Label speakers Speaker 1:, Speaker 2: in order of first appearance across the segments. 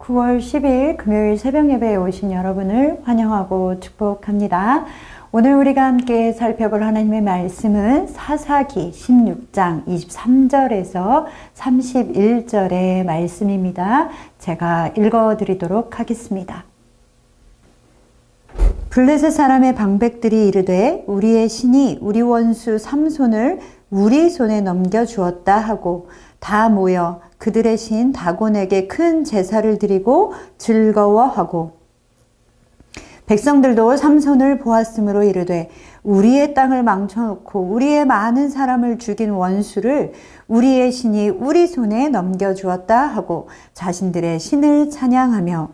Speaker 1: 9월 10일 금요일 새벽 예배에 오신 여러분을 환영하고 축복합니다. 오늘 우리가 함께 살펴볼 하나님의 말씀은 사사기 16장 23절에서 31절의 말씀입니다. 제가 읽어드리도록 하겠습니다. 블레셋 사람의 방백들이 이르되 우리의 신이 우리 원수 삼손을 우리 손에 넘겨주었다 하고 다 모여 그들의 신 다곤에게 큰 제사를 드리고 즐거워하고 백성들도 삼손을 보았으므로 이르되 우리의 땅을 망쳐놓고 우리의 많은 사람을 죽인 원수를 우리의 신이 우리 손에 넘겨주었다 하고 자신들의 신을 찬양하며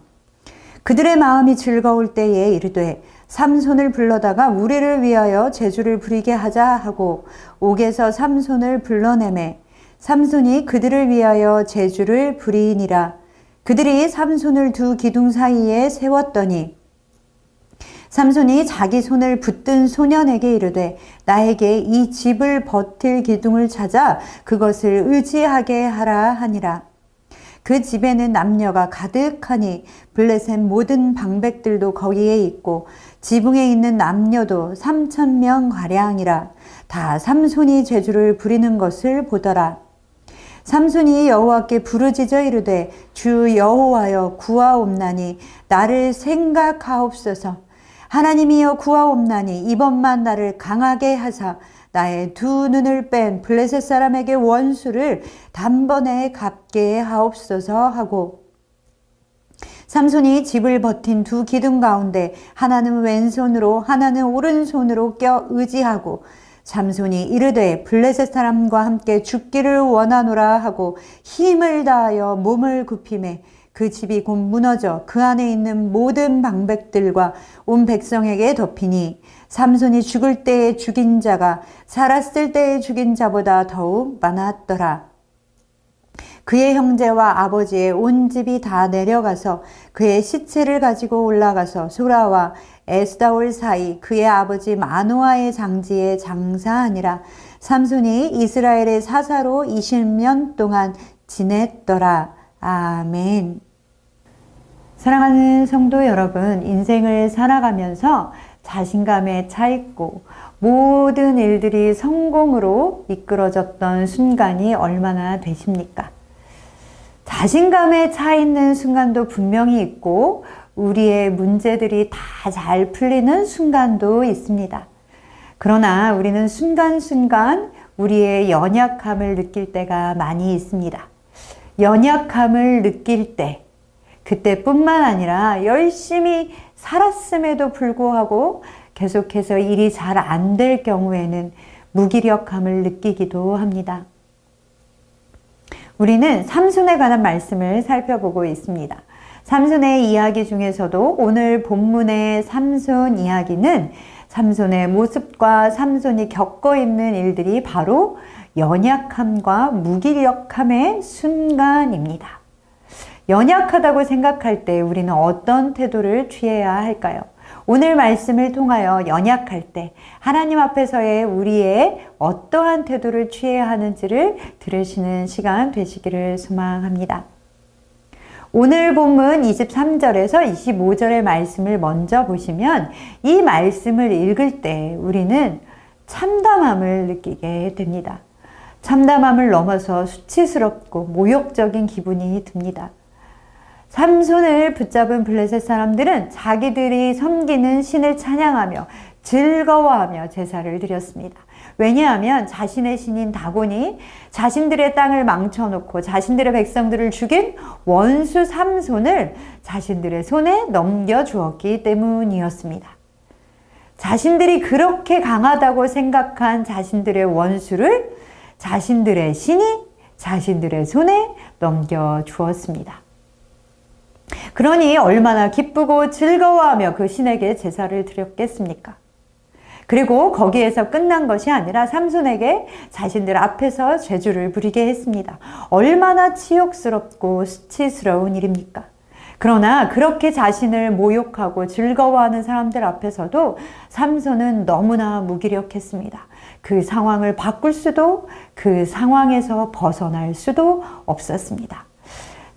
Speaker 1: 그들의 마음이 즐거울 때에 이르되 삼손을 불러다가 우리를 위하여 제주를 부리게 하자 하고 옥에서 삼손을 불러내매 삼손이 그들을 위하여 제주를 부리니라. 그들이 삼손을 두 기둥 사이에 세웠더니 삼손이 자기 손을 붙든 소년에게 이르되 나에게 이 집을 버틸 기둥을 찾아 그것을 의지하게 하라 하니라. 그 집에는 남녀가 가득하니 블레셋 모든 방백들도 거기에 있고 지붕에 있는 남녀도 3,000명 가량이라. 다 삼손이 제주를 부리는 것을 보더라. 삼손이 여호와께 부르짖어 이르되 주 여호와여 구하옵나니 나를 생각하옵소서. 하나님이여 구하옵나니 이번만 나를 강하게 하사 나의 두 눈을 뺀 블레셋 사람에게 원수를 단번에 갚게 하옵소서 하고 삼손이 집을 버틴 두 기둥 가운데 하나는 왼손으로 하나는 오른손으로 껴 의지하고 삼손이 이르되 블레셋 사람과 함께 죽기를 원하노라 하고 힘을 다하여 몸을 굽히매 그 집이 곧 무너져 그 안에 있는 모든 방백들과 온 백성에게 덮이니 삼손이 죽을 때에 죽인 자가 살았을 때에 죽인 자보다 더욱 많았더라. 그의 형제와 아버지의 온 집이 다 내려가서 그의 시체를 가지고 올라가서 소라와 에스다올 사이 그의 아버지 마노아의 장지에 장사하니라. 삼손이 이스라엘의 사사로 20년 동안 지냈더라. 아멘. 사랑하는 성도 여러분, 인생을 살아가면서 자신감에 차 있고 모든 일들이 성공으로 이끌어졌던 순간이 얼마나 되십니까? 자신감에 차 있는 순간도 분명히 있고 우리의 문제들이 다 잘 풀리는 순간도 있습니다. 그러나 우리는 순간순간 우리의 연약함을 느낄 때가 많이 있습니다. 연약함을 느낄 때, 그때뿐만 아니라 열심히 살았음에도 불구하고 계속해서 일이 잘 안 될 경우에는 무기력함을 느끼기도 합니다. 우리는 삼손에 관한 말씀을 살펴보고 있습니다. 삼손의 이야기 중에서도 오늘 본문의 삼손 이야기는 삼손의 모습과 삼손이 겪고 있는 일들이 바로 연약함과 무기력함의 순간입니다. 연약하다고 생각할 때 우리는 어떤 태도를 취해야 할까요? 오늘 말씀을 통하여 연약할 때 하나님 앞에서의 우리의 어떠한 태도를 취해야 하는지를 들으시는 시간 되시기를 소망합니다. 오늘 본문 23절에서 25절의 말씀을 먼저 보시면 이 말씀을 읽을 때 우리는 참담함을 느끼게 됩니다. 참담함을 넘어서 수치스럽고 모욕적인 기분이 듭니다. 삼손을 붙잡은 블레셋 사람들은 자기들이 섬기는 신을 찬양하며 즐거워하며 제사를 드렸습니다. 왜냐하면 자신의 신인 다곤이 자신들의 땅을 망쳐놓고 자신들의 백성들을 죽인 원수 삼손을 자신들의 손에 넘겨주었기 때문이었습니다. 자신들이 그렇게 강하다고 생각한 자신들의 원수를 자신들의 신이 자신들의 손에 넘겨주었습니다. 그러니 얼마나 기쁘고 즐거워하며 그 신에게 제사를 드렸겠습니까? 그리고 거기에서 끝난 것이 아니라 삼손에게 자신들 앞에서 제주를 부리게 했습니다. 얼마나 치욕스럽고 수치스러운 일입니까? 그러나 그렇게 자신을 모욕하고 즐거워하는 사람들 앞에서도 삼손은 너무나 무기력했습니다. 그 상황을 바꿀 수도 그 상황에서 벗어날 수도 없었습니다.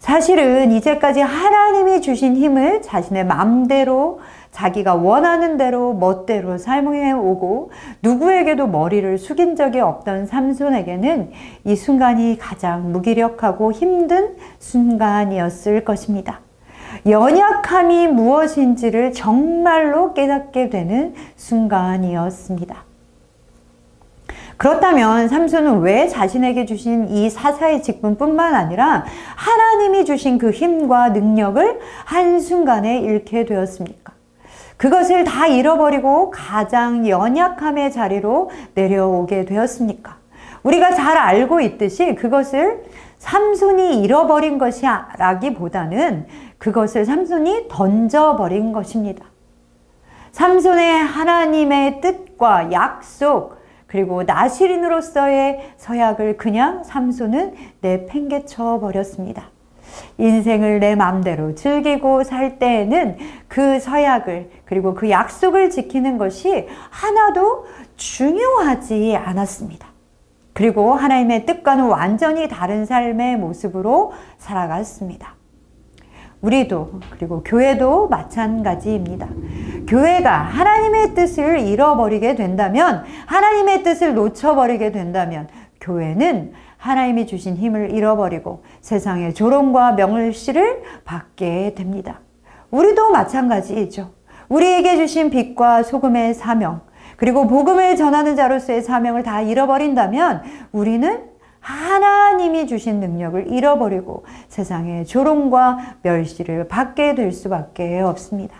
Speaker 1: 사실은 이제까지 하나님이 주신 힘을 자신의 마음대로 자기가 원하는 대로 멋대로 사용해 오고 누구에게도 머리를 숙인 적이 없던 삼손에게는 이 순간이 가장 무기력하고 힘든 순간이었을 것입니다. 연약함이 무엇인지를 정말로 깨닫게 되는 순간이었습니다. 그렇다면 삼손은 왜 자신에게 주신 이 사사의 직분뿐만 아니라 하나님이 주신 그 힘과 능력을 한순간에 잃게 되었습니까? 그것을 다 잃어버리고 가장 연약함의 자리로 내려오게 되었습니까? 우리가 잘 알고 있듯이 그것을 삼손이 잃어버린 것이라기보다는 그것을 삼손이 던져버린 것입니다. 삼손의 하나님의 뜻과 약속, 그리고 나시린으로서의 서약을 그냥 삼손은 내팽개쳐 버렸습니다. 인생을 내 마음대로 즐기고 살 때에는 그 서약을 그리고 그 약속을 지키는 것이 하나도 중요하지 않았습니다. 그리고 하나님의 뜻과는 완전히 다른 삶의 모습으로 살아갔습니다. 우리도 그리고 교회도 마찬가지입니다. 교회가 하나님의 뜻을 잃어버리게 된다면, 하나님의 뜻을 놓쳐버리게 된다면 교회는 하나님이 주신 힘을 잃어버리고 세상의 조롱과 멸시를 받게 됩니다. 우리도 마찬가지이죠. 우리에게 주신 빛과 소금의 사명, 그리고 복음을 전하는 자로서의 사명을 다 잃어버린다면 우리는 하나님이 주신 능력을 잃어버리고 세상의 조롱과 멸시를 받게 될 수밖에 없습니다.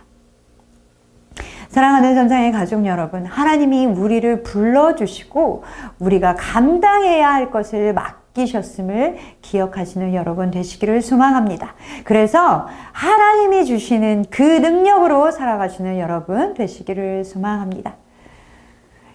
Speaker 1: 사랑하는 선상의 가족 여러분, 하나님이 우리를 불러주시고 우리가 감당해야 할 것을 맡기셨음을 기억하시는 여러분 되시기를 소망합니다. 그래서 하나님이 주시는 그 능력으로 살아가시는 여러분 되시기를 소망합니다.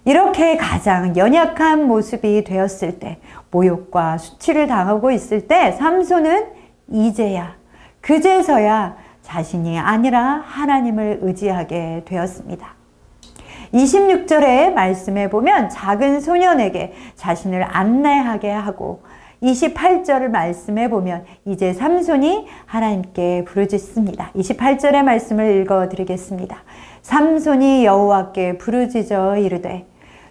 Speaker 1: 이렇게 가장 연약한 모습이 되었을 때, 모욕과 수치를 당하고 있을 때 삼손은 이제야, 그제서야 자신이 아니라 하나님을 의지하게 되었습니다. 26절의 말씀에 보면 작은 소년에게 자신을 안내하게 하고 28절을 말씀에 보면 이제 삼손이 하나님께 부르짖습니다. 28절의 말씀을 읽어드리겠습니다. 삼손이 여호와께 부르짖어 이르되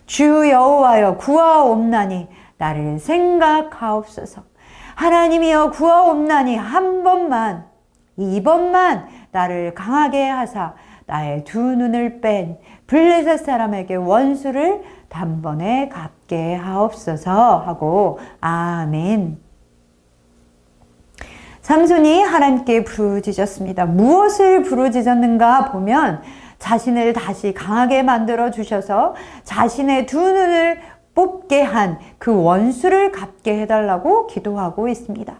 Speaker 1: 주 여호와여 구하옵나니 나를 생각하옵소서. 하나님이여 구하옵나니 한 번만, 이번만 나를 강하게 하사 나의 두 눈을 뺀 블레셋 사람에게 원수를 단번에 갚게 하옵소서 하고 아멘. 삼손이 하나님께 부르짖었습니다. 무엇을 부르짖었는가 보면 자신을 다시 강하게 만들어 주셔서 자신의 두 눈을 뽑게 한 그 원수를 갚게 해달라고 기도하고 있습니다.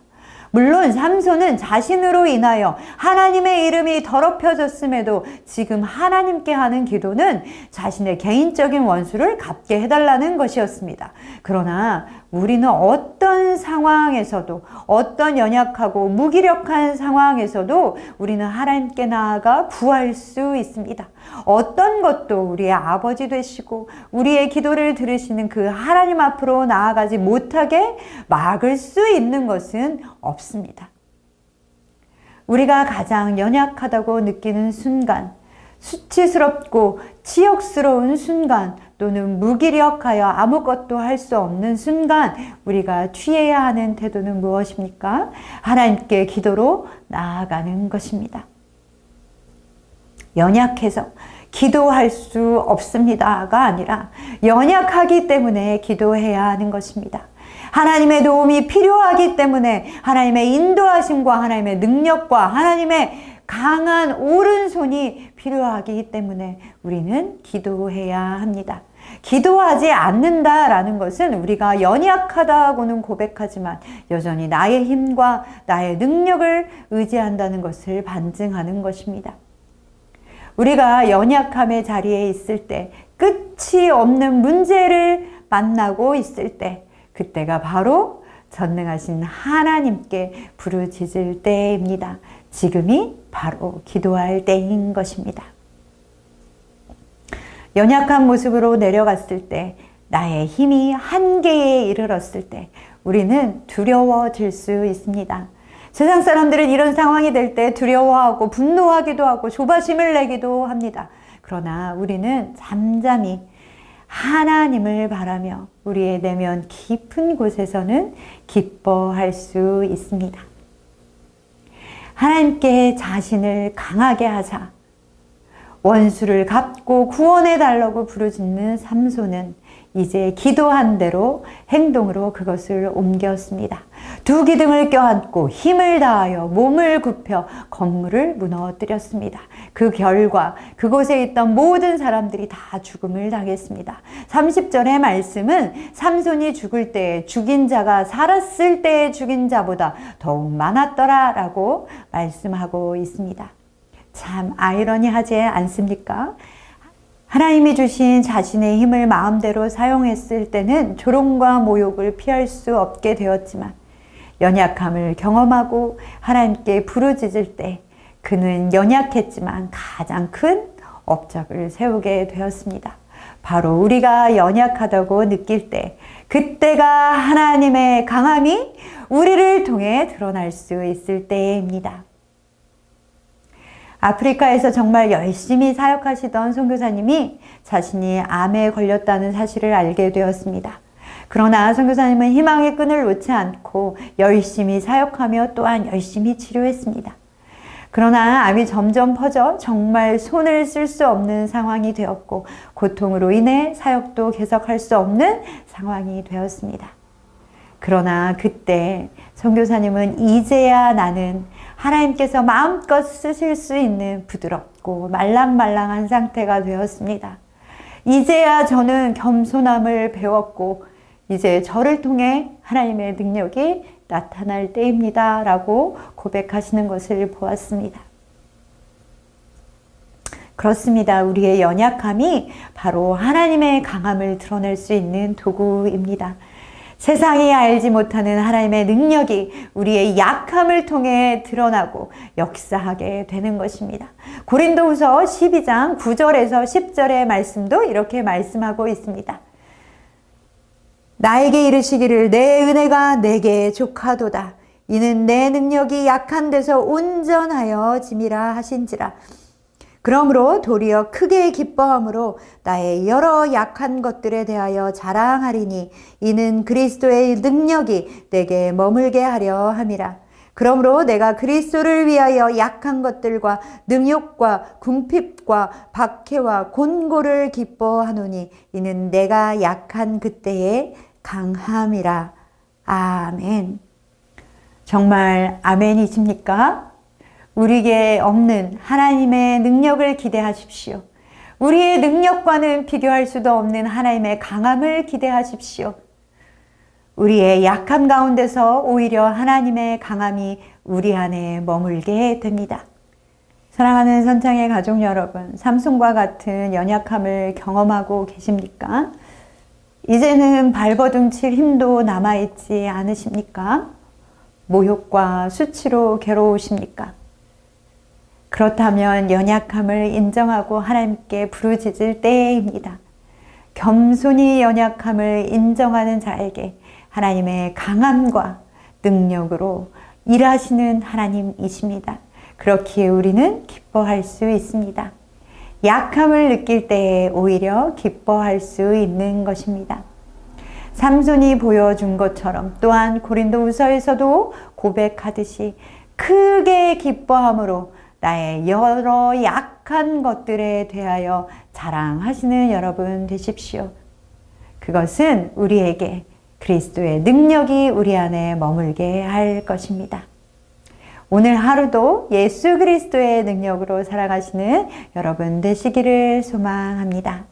Speaker 1: 물론 삼손은 자신으로 인하여 하나님의 이름이 더럽혀졌음에도 지금 하나님께 하는 기도는 자신의 개인적인 원수를 갚게 해달라는 것이었습니다. 그러나 우리는 어떤 상황에서도, 어떤 연약하고 무기력한 상황에서도 우리는 하나님께 나아가 구할 수 있습니다. 어떤 것도 우리의 아버지 되시고 우리의 기도를 들으시는 그 하나님 앞으로 나아가지 못하게 막을 수 있는 것은 없습니다. 우리가 가장 연약하다고 느끼는 순간, 수치스럽고 치욕스러운 순간, 또는 무기력하여 아무것도 할 수 없는 순간 우리가 취해야 하는 태도는 무엇입니까? 하나님께 기도로 나아가는 것입니다. 연약해서 기도할 수 없습니다가 아니라 연약하기 때문에 기도해야 하는 것입니다. 하나님의 도움이 필요하기 때문에 하나님의 인도하심과 하나님의 능력과 하나님의 강한 오른손이 필요하기 때문에 우리는 기도해야 합니다. 기도하지 않는다라는 것은 우리가 연약하다고는 고백하지만 여전히 나의 힘과 나의 능력을 의지한다는 것을 반증하는 것입니다. 우리가 연약함의 자리에 있을 때, 끝이 없는 문제를 만나고 있을 때, 그때가 바로 전능하신 하나님께 부르짖을 때입니다. 지금이 바로 기도할 때인 것입니다. 연약한 모습으로 내려갔을 때, 나의 힘이 한계에 이르렀을 때 우리는 두려워질 수 있습니다. 세상 사람들은 이런 상황이 될 때 두려워하고 분노하기도 하고 조바심을 내기도 합니다. 그러나 우리는 잠잠히 하나님을 바라며 우리의 내면 깊은 곳에서는 기뻐할 수 있습니다. 하나님께 자신을 강하게 하사 원수를 갚고 구원해 달라고 부르짖는 삼손은 이제 기도한 대로 행동으로 그것을 옮겼습니다. 두 기둥을 껴안고 힘을 다하여 몸을 굽혀 건물을 무너뜨렸습니다. 그 결과 그곳에 있던 모든 사람들이 다 죽음을 당했습니다. 30절의 말씀은 삼손이 죽을 때 죽인 자가 살았을 때 죽인 자보다 더욱 많았더라 라고 말씀하고 있습니다. 참 아이러니하지 않습니까? 하나님이 주신 자신의 힘을 마음대로 사용했을 때는 조롱과 모욕을 피할 수 없게 되었지만 연약함을 경험하고 하나님께 부르짖을 때 그는 연약했지만 가장 큰 업적을 세우게 되었습니다. 바로 우리가 연약하다고 느낄 때 그때가 하나님의 강함이 우리를 통해 드러날 수 있을 때입니다. 아프리카에서 정말 열심히 사역하시던 선교사님이 자신이 암에 걸렸다는 사실을 알게 되었습니다. 그러나 선교사님은 희망의 끈을 놓지 않고 열심히 사역하며 또한 열심히 치료했습니다. 그러나 암이 점점 퍼져 정말 손을 쓸 수 없는 상황이 되었고 고통으로 인해 사역도 계속할 수 없는 상황이 되었습니다. 그러나 그때 선교사님은 이제야 나는 하나님께서 마음껏 쓰실 수 있는 부드럽고 말랑말랑한 상태가 되었습니다. 이제야 저는 겸손함을 배웠고 이제 저를 통해 하나님의 능력이 나타날 때입니다 라고 고백하시는 것을 보았습니다. 그렇습니다. 우리의 연약함이 바로 하나님의 강함을 드러낼 수 있는 도구입니다. 세상이 알지 못하는 하나님의 능력이 우리의 약함을 통해 드러나고 역사하게 되는 것입니다. 고린도후서 12장 9절에서 10절의 말씀도 이렇게 말씀하고 있습니다. 나에게 이르시기를 내 은혜가 내게 족하도다. 이는 내 능력이 약한 데서 온전하여 짐이라 하신지라. 그러므로 도리어 크게 기뻐함으로 나의 여러 약한 것들에 대하여 자랑하리니 이는 그리스도의 능력이 내게 머물게 하려 함이라. 그러므로 내가 그리스도를 위하여 약한 것들과 능욕과 궁핍과 박해와 곤고를 기뻐하노니 이는 내가 약한 그때의 강함이라. 아멘. 정말 아멘이십니까? 우리에게 없는 하나님의 능력을 기대하십시오. 우리의 능력과는 비교할 수도 없는 하나님의 강함을 기대하십시오. 우리의 약함 가운데서 오히려 하나님의 강함이 우리 안에 머물게 됩니다. 사랑하는 선창의 가족 여러분, 삼손과 같은 연약함을 경험하고 계십니까? 이제는 발버둥칠 힘도 남아있지 않으십니까? 모욕과 수치로 괴로우십니까? 그렇다면 연약함을 인정하고 하나님께 부르짖을 때입니다. 겸손히 연약함을 인정하는 자에게 하나님의 강함과 능력으로 일하시는 하나님이십니다. 그렇기에 우리는 기뻐할 수 있습니다. 약함을 느낄 때에 오히려 기뻐할 수 있는 것입니다. 삼손이 보여준 것처럼 또한 고린도후서에서도 고백하듯이 크게 기뻐함으로 나의 여러 약한 것들에 대하여 자랑하시는 여러분 되십시오. 그것은 우리에게 그리스도의 능력이 우리 안에 머물게 할 것입니다. 오늘 하루도 예수 그리스도의 능력으로 살아가시는 여러분 되시기를 소망합니다.